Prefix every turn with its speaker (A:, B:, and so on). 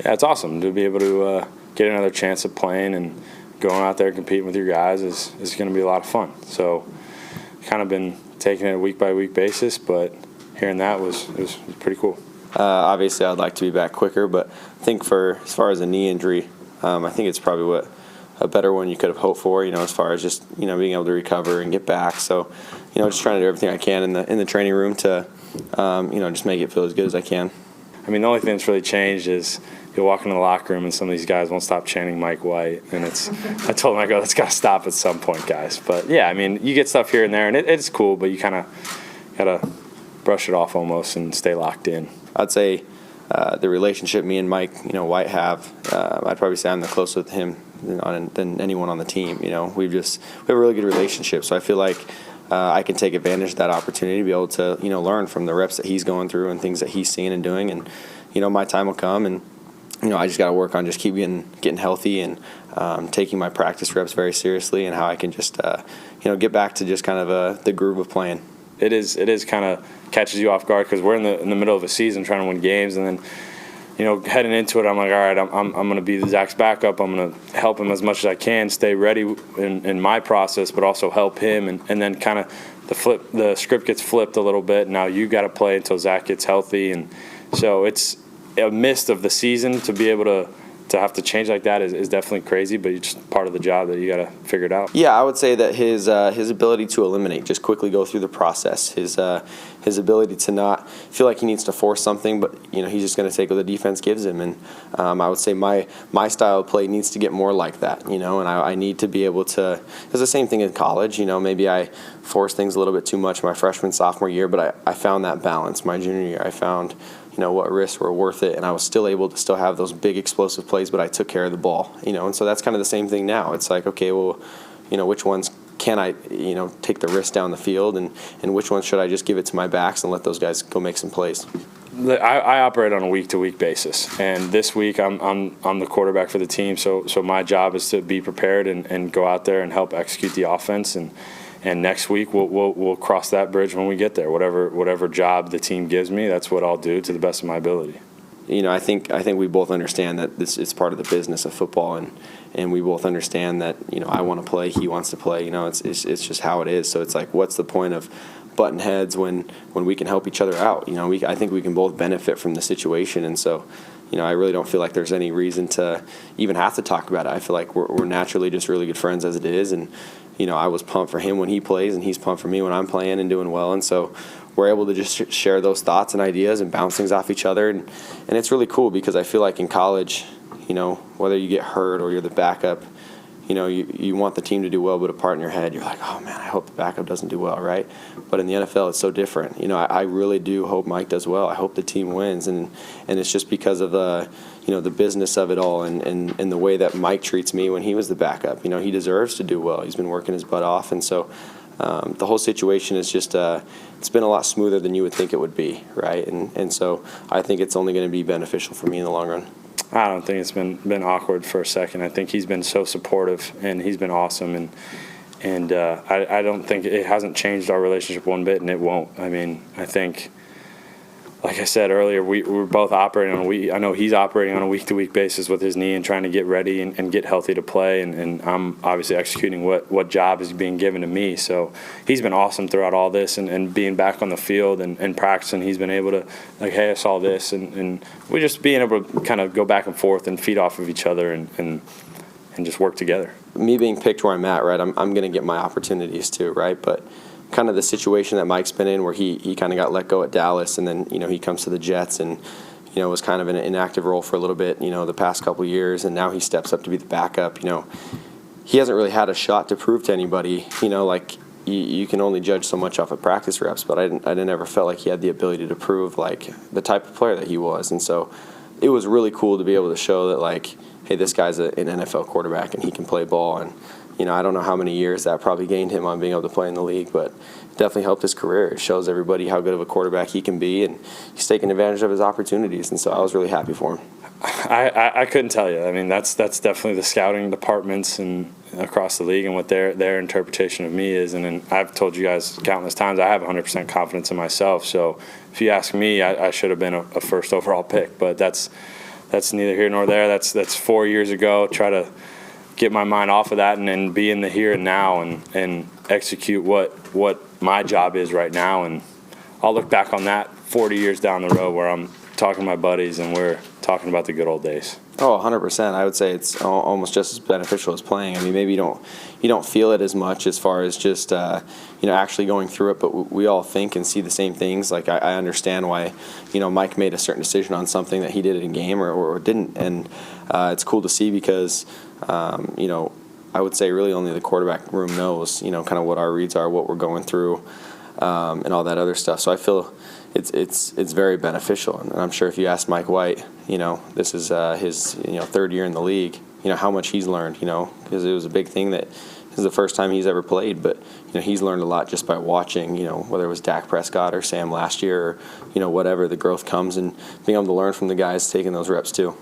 A: Yeah, it's awesome to be able to get another chance of playing, and going out there competing with your guys is going to be a lot of fun. So kind of been taking it a week-by-week basis, but hearing that was pretty cool.
B: Obviously, I'd like to be back quicker, but I think as far as a knee injury, I think it's probably a better one you could have hoped for, as far as just, being able to recover and get back. So, just trying to do everything I can in the training room to, just make it feel as good as I can.
A: I mean, the only thing that's really changed is you'll walk into the locker room and some of these guys won't stop chanting Mike White. And I told them, that's got to stop at some point, guys. But, yeah, I mean, you get stuff here and there, and it's cool, but you kind of got to brush it off almost and stay locked in.
B: I'd say the relationship me and Mike, White have, I'd probably say I'm the closest with him than anyone on the team. We have a really good relationship. So I feel like I can take advantage of that opportunity to be able to, learn from the reps that he's going through and things that he's seeing and doing. And, my time will come, and, I just got to work on just keep getting healthy and taking my practice reps very seriously, and how I can just, get back to just kind of the groove of playing.
A: It is kind of catches you off guard because we're in the middle of a season trying to win games, and then heading into it, I'm like, all right, I'm going to be Zach's backup. I'm going to help him as much as I can, stay ready in my process, but also help him, and then kind of the script gets flipped a little bit. Now you got to play until Zach gets healthy, and so it's a mist of the season to be able to have to change like that is definitely crazy, but it's just part of the job that you got to figure it out.
B: Yeah, I would say that his ability to eliminate, just quickly go through the process, his ability to not feel like he needs to force something, but he's just going to take what the defense gives him. And I would say my style of play needs to get more like that, and I need to be able to. It's the same thing in college, maybe I forced things a little bit too much my freshman, sophomore year, but I found that balance my junior year. I found what risks were worth it, and I was still able to still have those big explosive plays, but I took care of the ball, and so that's kind of the same thing now. It's like, okay, well, which ones can I, take the risk down the field, and which ones should I just give it to my backs and let those guys go make some plays?
A: I operate on a week-to-week basis, and this week I'm the quarterback for the team, so my job is to be prepared and go out there and help execute the offense, and next week we'll cross that bridge when we get there. Whatever job the team gives me, that's what I'll do to the best of my ability.
B: I think we both understand that this is part of the business of football, and we both understand that I want to play, he wants to play. It's just how it is. So it's like, what's the point of button heads when we can help each other out? I think we can both benefit from the situation, and so. I really don't feel like there's any reason to even have to talk about it. I feel like we're naturally just really good friends as it is, and I was pumped for him when he plays, and he's pumped for me when I'm playing and doing well, and so we're able to just share those thoughts and ideas and bounce things off each other, and it's really cool because I feel like in college, whether you get hurt or you're the backup, you want the team to do well, but a part in your head, you're like, oh man, I hope the backup doesn't do well, right? But in the NFL, it's so different. I really do hope Mike does well. I hope the team wins, and it's just because of the business of it all, and the way that Mike treats me when he was the backup. He deserves to do well. He's been working his butt off, and so the whole situation is just it's been a lot smoother than you would think it would be, right? And so I think it's only going to be beneficial for me in the long run.
A: I don't think it's been awkward for a second. I think he's been so supportive, and he's been awesome, and I don't think it hasn't changed our relationship one bit, and it won't. I mean, I think, like I said earlier, we're both operating on a week. I know he's operating on a week-to-week basis with his knee and trying to get ready and get healthy to play, and I'm obviously executing what job is being given to me. So he's been awesome throughout all this, and being back on the field and practicing, he's been able to, like, hey, I saw this, and we're just being able to kind of go back and forth and feed off of each other and just work together.
B: Me being picked where I'm at, right, I'm going to get my opportunities too, right, but kind of the situation that Mike's been in where he kind of got let go at Dallas, and then he comes to the Jets and was kind of in an inactive role for a little bit the past couple of years, and now he steps up to be the backup. He hasn't really had a shot to prove to anybody. Like you can only judge so much off of practice reps, but I didn't ever felt like he had the ability to prove like the type of player that he was, and so it was really cool to be able to show that, like, hey, this guy's an NFL quarterback and he can play ball. And I don't know how many years that probably gained him on being able to play in the league, but it definitely helped his career. It shows everybody how good of a quarterback he can be, and he's taking advantage of his opportunities, and so I was really happy for him.
A: I couldn't tell you. I mean, that's definitely the scouting departments and across the league and what their interpretation of me is. And then I've told you guys countless times I have 100% confidence in myself. So if you ask me, I should have been a first overall pick, but that's that's neither here nor there. That's 4 years ago. Try to get my mind off of that and then be in the here and now and execute what my job is right now. And I'll look back on that 40 years down the road where I'm talking to my buddies and we're talking about the good old days.
B: Oh, 100%. I would say it's almost just as beneficial as playing. I mean, maybe you don't feel it as much as far as just actually going through it, but we all think and see the same things. Like I understand why Mike made a certain decision on something that he did in a game or didn't, and it's cool to see because I would say really only the quarterback room knows kind of what our reads are, what we're going through, and all that other stuff. So I feel it's very beneficial, and I'm sure if you ask Mike White, this is his third year in the league, how much he's learned, because it was a big thing that this is the first time he's ever played, but he's learned a lot just by watching, whether it was Dak Prescott or Sam last year or whatever, the growth comes and being able to learn from the guys taking those reps too.